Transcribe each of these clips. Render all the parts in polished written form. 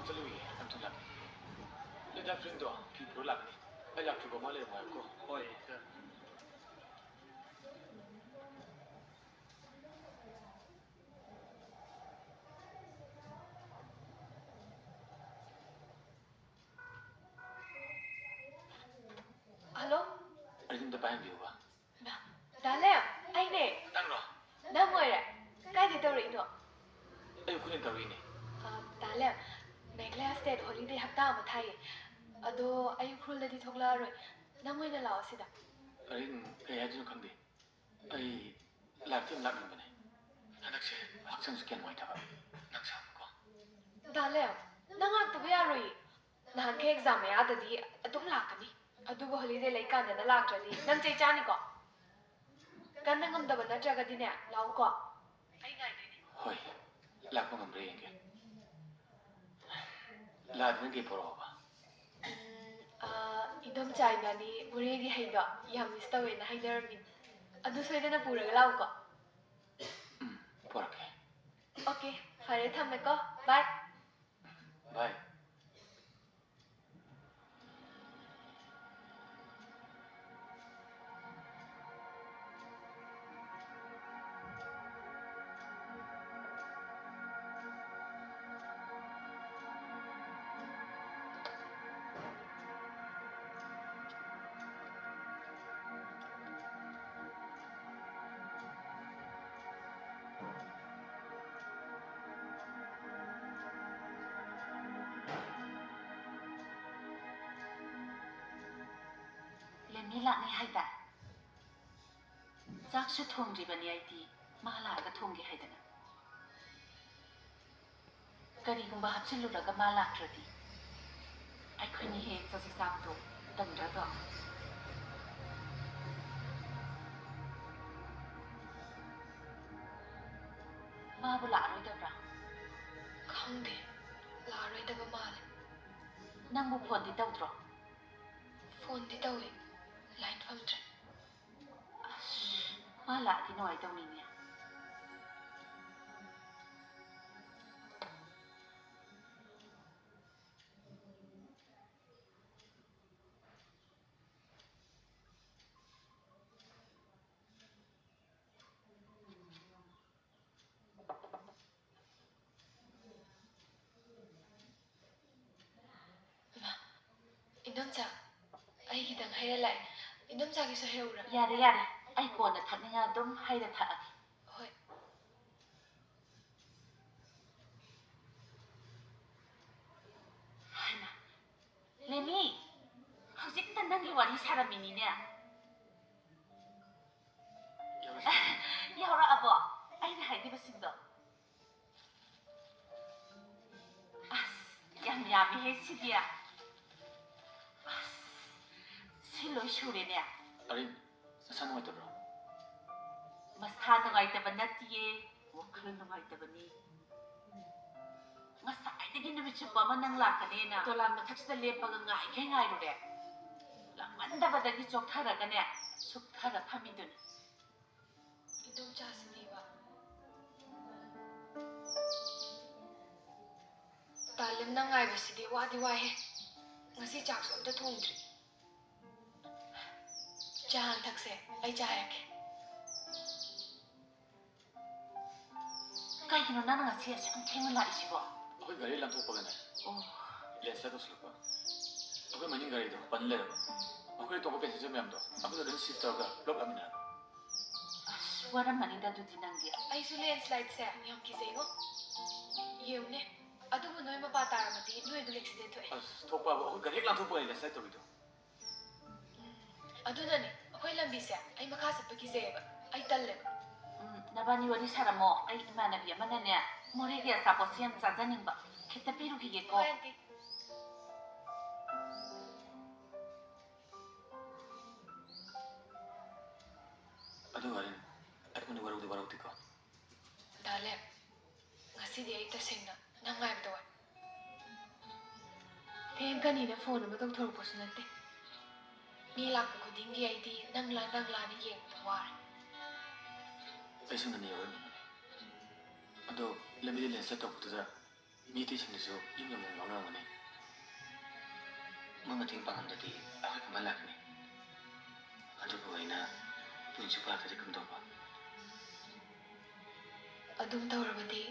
Ang saluwi, ang tulad. Leda friend do, people lag ni. Ay lag ko mali mo ko. Hoy, sir. Hello? Arin da bayan biyo ba? Dale, ai ne. Tangro. Na mo re. Kai de to ri no. Ay kunin tawi ni. Dale. Megla state holiday hafta ma thai. Ado ayu khul di thokla roi. Na mo na lao sida. Arin kaya jino khangdi. Ay lagtim lag ni bane. Hanak se haksan su ken mai ta ba. Nang sa ko. Dale. Na ngak to ya roi. Na ke exam ya da di adum la ka ni. Adu bo holiday lai kan na lak tra di. Nang chei cha ni ko. Kan na ngam da ba na tra ga di ne lao ko. Ai ngai ni. Hoy. Lag mo ngam re yenge. Lag nang ge poro ba. Idom China ni Muregi Haido, Yam Mr. Win Haider Min. Adu Sweden Pura Lauko. Porake. Okay, Fare Tameko, bye. Bye. Lemni lakni haida. Jaksu thongri bani aiti mala ga thongge haidana. Kari gumba hapsilu daga mala tradi. Ai khuni he tsasi sabdo damdra do. Ma bu la roi dabra. Khangde, la roi da ba mal. Nang bu phone di tawdro. Phone di tawi, line pham tra. Mala di noi tawni ne. Idom Cha, ai hidang haira lai. Idom Cha ki so heura. Yare yare. Ai kona thakninga dum haida thak. Hoi. Haina. Lemi. Hojik tan nangi wari saramini ne. Yaura abo. Ai na haidi basingdo. Yang yami he sidia. Silo shure ne. Arin sa ngai ta bro. Masa nungai ta banatiye. Wakal nungai ta bani. Masa ai dagi na bichu pa manang lakane na. Tolan mathaksta lepaga ngai kai ngai ro de. Lamanda badagi chokthara gane. Sukthara phamidun. Idom Cha sini ba. Talim na ngai basidi wadi wa he. Ngasi chak so amta thongdri. Chahan thakse, ai chayake. Kai kino nana ngasi asam thema la isibo. Hoy gari lang thok pa na. Oh. Lensa to slapa. Hoy maning gari do pan le ba. Hoy to ko pese jam do. Ako do shift ga block amina. Wara manida du dinangia. Ai su landslide se yam ki zego. Yemne. Adu mo noi mapa taramati noi du accident hoy. Thok pa hoy gari lang thok pa lensa to bido. Adu na ni, ako'y lambi se ai makha sa pagkiseba. Ai talle. Nabani wari saramo ai imanabi amana ne. Morege sapo siam sazaning ba. Kita piru ki ko. Auntie. Adu garin. At mo ni warau ti ko. Dale. Ngasi di ai tasengna nangai bdawa. Ten kanina phone mo tong thor posu nante. Mi lak ko dingi ai di nangla ni yeng war. Ay sungan niya wani. Ado lambi lensa to puta da. ꯃꯤ ꯑꯇꯩꯁꯤꯡꯗꯁꯨ ꯌꯨꯝ ꯌꯥꯝ ꯌꯥꯎꯅꯔꯝꯒꯅꯤ ꯃꯣꯏ ꯃꯇꯦꯡ ꯄꯥꯡꯉꯝꯗ꯭ꯔꯗꯤ ꯑꯩꯈꯣꯏ ꯀꯃꯥꯏꯅ ꯂꯥꯛꯀꯅꯤ ꯑꯗꯨꯕꯨ ꯑꯩꯅ ꯄꯨꯟꯁꯤ ꯄꯨꯔꯛꯇ꯭ꯔꯗꯤ ꯀꯝꯗꯧꯕ ꯑꯗꯨꯝ ꯇꯧꯔꯕꯗꯤ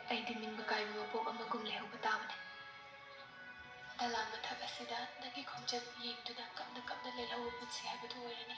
ꯑꯩꯗꯤ ꯅꯤꯡꯕ ꯀꯥꯏꯕ ꯃꯄꯣꯛ ꯑꯃꯒꯨꯝ ꯂꯩꯍꯧꯕ ꯇꯥꯕꯅꯤ ꯗꯂꯥꯟ ꯃꯊꯛ ꯑꯁꯤꯗ ꯅꯪꯒꯤ ꯈꯣꯡꯆꯠ ꯌꯦꯡꯗꯨꯅ ꯀꯞꯅ ꯀꯞꯅ ꯂꯩꯍꯧꯕ ꯄꯨꯟꯁꯤ ꯍꯥꯏꯕꯗꯨ ꯑꯣꯏꯔꯅꯤ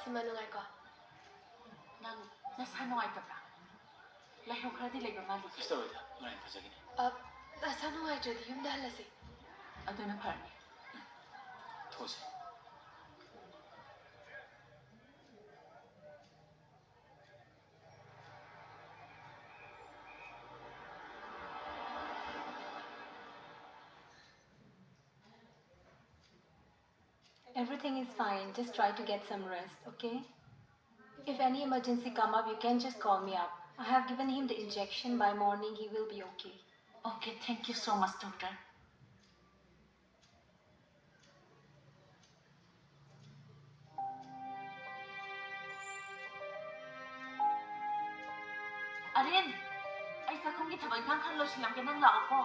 ꯁꯤꯃ ꯅꯨꯡꯉꯥꯏꯀꯣ ꯅꯪ ꯅꯁꯥ ꯅꯨꯡꯉꯥꯏꯇꯕ꯭ꯔꯥ ꯂꯥꯏꯍꯧ ꯈꯔꯗꯤ ꯂꯩꯕ ꯃꯥꯜꯂꯤ ꯀꯩꯁꯨ ꯇꯧꯔꯣꯏꯗ ꯅꯨꯡꯉꯥꯏꯅ ꯐꯖꯒꯅꯤ ꯅꯁꯥ ꯅꯨꯡꯉꯥꯏꯇ꯭ꯔꯗꯤ ꯌꯨꯝꯗ ꯍꯜꯂꯁꯤ ꯑꯗꯨꯅ ꯐꯔꯅꯤ ꯊꯣꯛꯁꯤ Everything is fine. Just try to get some rest, okay? If any emergency come up, you can just call me up. I have given him the injection. By morning, he will be okay. Okay, thank you so much, doctor. Arin, ay sakong kita ba kang kanlo silang kinanglaw ko?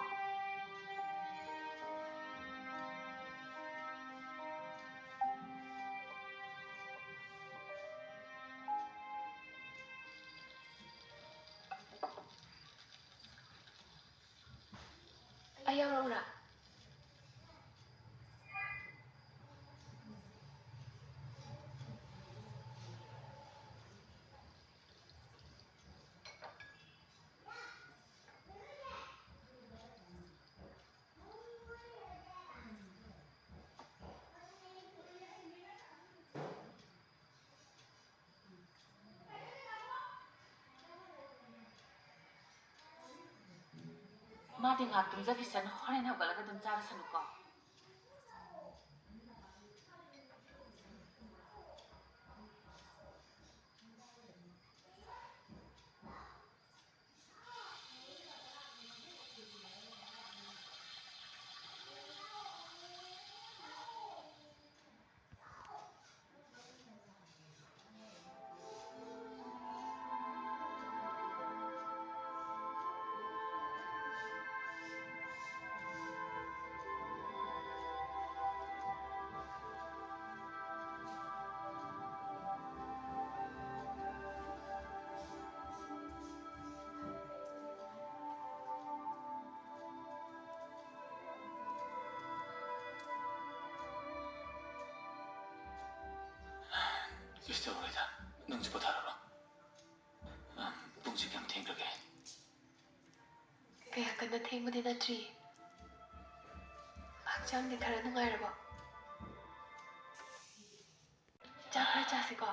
ꯑꯩ ꯌꯥꯎꯔꯛꯎꯔꯥ Madi nga tumzagisan horen hagalaga dumzara sanuko. ꯀꯩꯁꯨ ꯇꯧꯔꯣꯏꯗ ꯅꯪꯁꯨ ꯄꯣꯊꯥꯔꯣ ꯄꯨꯡꯁꯤ ꯀꯌꯥꯝ ꯊꯦꯡꯈ꯭ꯔꯒꯦ ꯀꯌꯥ ꯀꯟꯅ ꯊꯦꯡꯕꯗꯤ ꯅꯠꯇ꯭ꯔꯤ ꯍꯛꯆꯥꯡꯗꯤ ꯈꯔ ꯅꯨꯡꯉꯥꯏꯔꯕꯣ ꯆꯥꯛ ꯈꯔ ꯆꯥꯁꯤꯀꯣ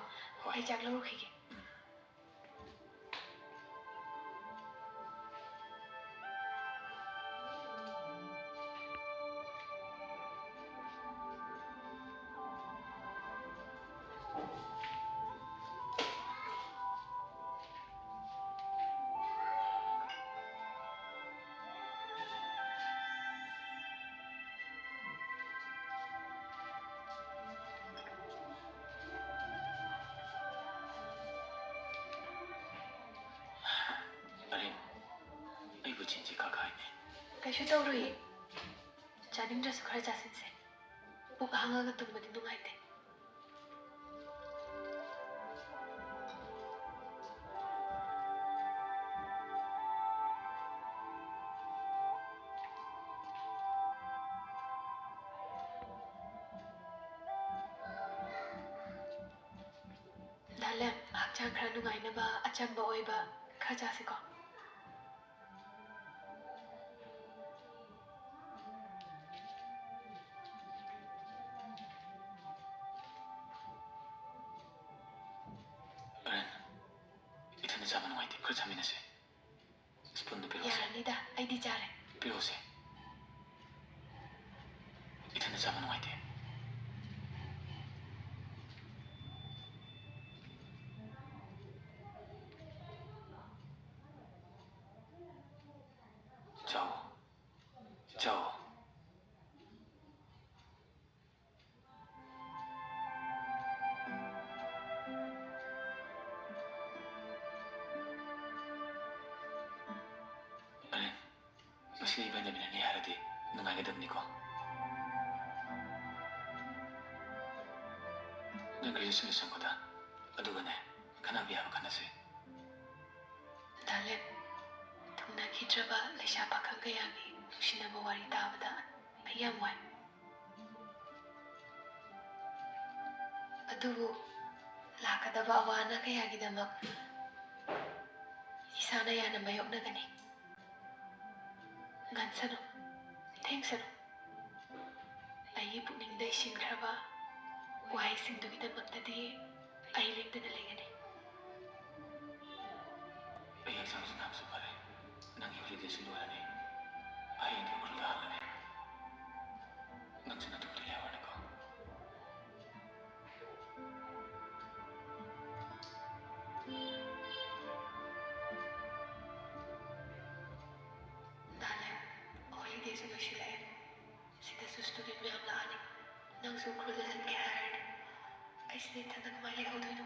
ꯑꯩ ꯆꯥꯛ ꯂꯧꯔꯨꯈꯤꯒꯦ ꯀꯩꯗꯧ ꯆꯤꯟꯁꯤ ꯀꯥꯏꯅꯦ ꯀꯩꯁꯨ ꯇꯧꯔꯣꯏꯌꯦ ꯆꯥꯅꯤꯡꯗ꯭ꯔꯁꯨ ꯈꯔ ꯆꯥꯁꯤꯟꯁꯦ ꯄꯨꯛ ꯍꯥꯡꯉꯒ ꯇꯨꯝꯕꯗꯤ ꯅꯨꯡꯉꯥꯏꯇꯦ ꯗꯥꯂꯦꯝ ꯍꯛꯆꯥꯡ ꯈꯔ ꯅꯨꯡꯉꯥꯏꯅꯕ ꯑꯆꯝꯕ ꯑꯣꯏꯕ ꯈꯔ ꯆꯥꯁꯤꯀꯣ ꯑꯔꯦꯟ 이틀은 자면 화이팅 그걸 자민했어요 스푼도 필요하세요 ꯌꯥꯔꯅꯤꯗ ꯑꯩꯗꯤ ꯆꯥꯔꯦ 필요하세요 이틀은 자면 화이팅 자오 자오 아니, 맛있게 입에 내미는 이 하루디 누나게 됩니까? 난 그래서 숨겼던 거다. 어두거네. 가나비하고 가나세. ꯗꯥꯂꯦꯝ ꯊꯨꯡꯅꯈꯤꯗ꯭ꯔꯕ ꯂꯩꯁꯥ ꯄꯥꯈꯪ ꯀꯌꯥꯒꯤ ꯅꯨꯡꯁꯤꯅꯕ ꯋꯥꯔꯤ ꯇꯥꯕꯗ ꯑꯩ ꯌꯥꯝ ꯋꯥꯏ ꯑꯗꯨꯕꯨ ꯂꯥꯛꯀꯗꯕ ꯑꯋꯥ ꯑꯅꯥ ꯀꯌꯥꯒꯤꯗꯃꯛ ꯏꯁꯥꯅ ꯌꯥꯅ ꯃꯥꯌꯣꯛꯅꯒꯅꯤ ꯉꯟꯁꯅꯨ ꯊꯦꯡꯁꯅꯨ ꯑꯩꯒꯤ ꯄꯨꯛꯅꯤꯡꯗ ꯏꯁꯤꯟꯈ꯭ꯔꯕ ꯋꯥꯍꯩꯁꯤꯡꯗꯨꯒꯤꯗꯃꯛꯇꯗꯤ ꯑꯩ ꯂꯦꯡꯗꯅ ꯂꯩꯒꯅꯤ ꯑꯩ ꯍꯛꯆꯥꯡꯁꯨ ꯅꯥꯕꯁꯨ ꯐꯔꯦ. ꯅꯪꯒꯤ ꯍꯣꯂꯤꯗꯦꯁꯨ ꯂꯣꯏꯔꯅꯤ. ꯍꯌꯦꯡꯗꯤ ꯎꯈ꯭ꯔꯨꯜꯗ ꯍꯜꯂꯅꯤ. ꯅꯪꯁꯨ ꯅꯇꯨꯕꯨꯗꯤ ꯂꯩꯍꯧꯔꯅꯤꯀꯣ. ꯗꯥꯂꯦꯝ ꯍꯣꯂꯤꯗꯦꯁꯨ ꯂꯣꯏꯁꯤꯜꯂꯛꯑꯦ ꯁꯤꯗꯁꯨ ꯁ꯭ꯇꯨꯗꯦꯟ ꯃꯌꯥꯝ ꯂꯥꯛꯑꯅꯤ ꯅꯪꯁꯨ ꯎꯈ꯭ꯔꯨꯜꯗ ꯆꯠꯀꯦ ꯍꯥꯏꯔꯗꯤ ꯑꯩ ꯁꯤꯗ ꯏꯊꯟꯇ ꯀꯃꯥꯏꯅ ꯂꯩꯍꯧꯗꯣꯏꯅꯣ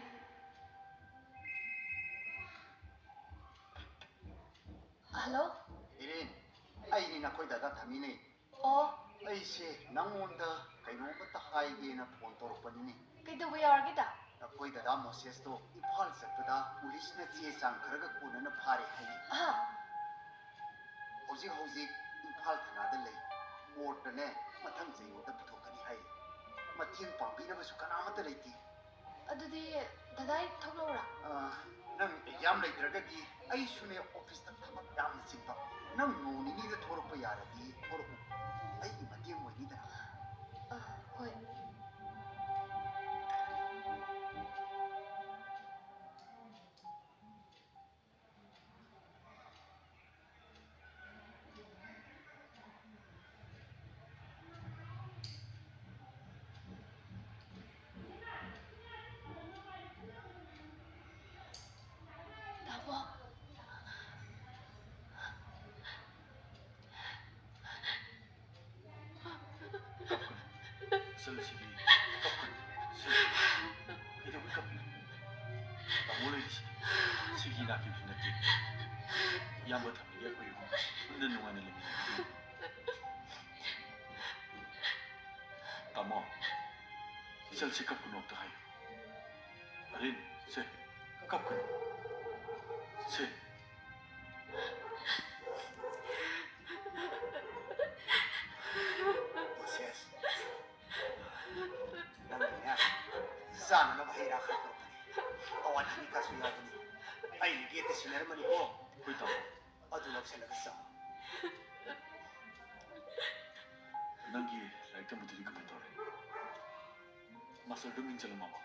ꯍꯜꯂꯣ 이린, ꯑꯩꯅꯤ ꯅꯈꯣꯏ ꯗꯗꯥ ꯊꯝꯃꯤꯅꯦ. ꯑꯣ ꯑꯩꯁꯦ ꯅꯪꯉꯣꯟꯗ ꯀꯩꯅꯣꯝꯃꯇ ꯍꯥꯏꯒꯦꯅ ꯐꯣꯟ ꯇꯧꯔꯛꯄꯅꯤꯅꯦ. ꯀꯩꯗꯧꯕ ꯌꯥꯎꯔꯒꯦꯗ ꯅꯈꯣꯏ ꯗꯗꯥ ꯃꯣꯁꯦꯁꯇꯣ ꯏꯝꯐꯥꯜ ꯆꯠꯄꯗ ꯄꯨꯂꯤꯁꯅ ꯆꯦ ꯆꯥꯡ ꯈꯔꯒ ꯀꯣꯟꯅꯅ ꯐꯥꯔꯦ ꯍꯥꯏꯌꯦ. ꯑꯍ ꯍꯧꯖꯤꯛ ꯏꯝꯐꯥꯜ ꯊꯅꯥꯗ ꯂꯩ. ꯀꯣꯔꯠꯇꯅꯦ ꯃꯊꯪ ꯆꯌꯣꯜꯗ ꯄꯨꯊꯣꯛꯀꯅꯤ ꯍꯥꯏ. ꯃꯇꯦꯡ ꯄꯥꯡꯕꯤꯅꯕꯁꯨ ꯀꯅꯥꯃꯠꯇ ꯂꯩꯇꯦ. ꯑꯗꯨꯗꯤ ꯗꯗꯥ ꯑꯩ ꯊꯣꯛꯂꯛꯎꯔꯥ ꯅꯪ ꯑꯦꯛꯖꯥꯝ ꯂꯩꯇ꯭ꯔꯒꯗꯤ ꯑꯩꯁꯨꯅꯦ ꯑꯣꯐꯤꯁꯇ ꯊꯕꯛ ꯌꯥꯝꯅ ꯆꯤꯟꯕ. ꯅꯪ ꯅꯣꯡ ꯅꯤꯅꯤꯗ ꯊꯣꯔꯛꯄ ꯌꯥꯔꯗꯤ ꯊꯣꯔꯛꯎ. ꯑꯩꯒꯤ ꯃꯇꯦꯡ ꯑꯣꯏꯅꯤꯗꯅ. ꯍꯣꯏ ꯇꯥꯃꯣ ꯆꯠꯂꯁꯤꯗꯤ ꯀꯞꯀꯅꯨ. ꯀꯩꯗꯧꯕꯩ ꯀꯞꯄꯤꯅꯣ? ꯇꯥꯃꯣ ꯂꯩꯔꯤꯁꯤꯗꯤ. ꯁꯤꯒꯤ ꯅꯥꯈꯤꯕꯁꯨ ꯅꯠꯇꯦ. ꯏꯌꯥꯝꯕ ꯊꯝꯃꯤꯒꯦ ꯑꯩꯈꯣꯏ ꯄꯨꯟꯅ ꯅꯨꯡꯉꯥꯏꯅ ꯂꯩꯃꯤꯟꯅꯒꯗꯣꯏꯅꯤ. ꯇꯥꯃꯣ, ꯆꯠꯁꯤ ꯀꯞꯀꯅꯨ ꯑꯝꯇ ꯍꯥꯏꯌꯨ. ꯑꯔꯦꯟ, ꯁꯦ, ꯀꯞꯀꯅꯨ. ꯁꯦ. ꯃꯣꯁꯦꯁ, ꯅꯪꯒꯤꯅꯦ ꯆꯥꯅꯅꯕ ꯍꯩ ꯔꯥ ꯈꯔ ꯄꯨꯔꯛꯄꯅꯤ. ꯑꯋꯥꯊꯕꯤ ꯈꯔꯁꯨ ꯌꯥꯎꯕꯅꯤ. ꯑꯩꯅ ꯒꯦꯠꯇ ꯁꯤꯟꯅꯔꯝꯃꯅꯤꯀꯣ. ꯍꯣꯏ ꯇꯥꯃꯣ. ꯑꯗꯨ ꯂꯧꯁꯜꯂꯒ ꯆꯥꯎ. ꯅꯪꯒꯤ ꯂꯥꯏꯔꯤꯛ ꯇꯝꯕꯗꯨꯗꯤ ꯀꯃꯥꯏꯅ ꯇꯧꯔꯦ? ꯃꯥꯁꯇꯔꯗꯨ ꯃꯤꯡ ꯆꯜꯂꯝꯃꯕꯣ?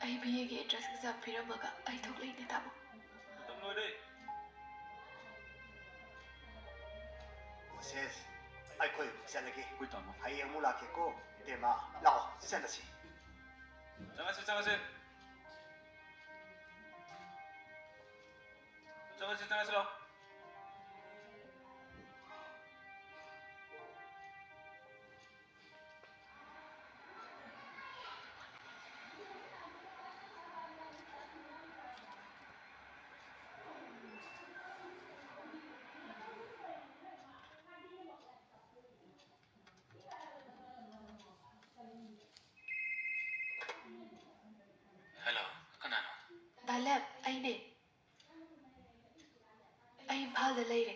ꯑꯩ BAꯒꯤ ꯑꯦꯟꯇ꯭ꯔꯥꯟꯁ ꯑꯦꯛꯖꯥꯝ ꯄꯤꯔꯝꯃꯒ ꯑꯩ ꯊꯣꯛꯂꯛꯏꯅꯦ ꯇꯥꯃꯣ ꯃꯇꯝ ꯂꯣꯏꯔꯦ. ꯃꯣꯁꯦꯁ, ꯑꯩꯈꯣꯏ ꯑꯃꯨꯛ ꯆꯠꯂꯒꯦ. ꯍꯣꯏ ꯇꯥꯃꯣ. ꯍꯌꯦꯡ ꯑꯃꯨꯛ ꯂꯥꯛꯀꯦꯀꯣ. ꯇꯦꯃꯥ, ꯂꯥꯛꯑꯣ ꯆꯠꯂꯁꯤ. ꯆꯪꯉꯁꯤ, ꯆꯪꯉꯁꯤ. ꯆꯪꯉꯁꯤ, ꯆꯪꯉꯁꯤ ꯂꯥꯛꯑꯣ. ꯑꯩ ꯏꯝꯐꯥꯜꯗ ꯂꯩꯔꯦ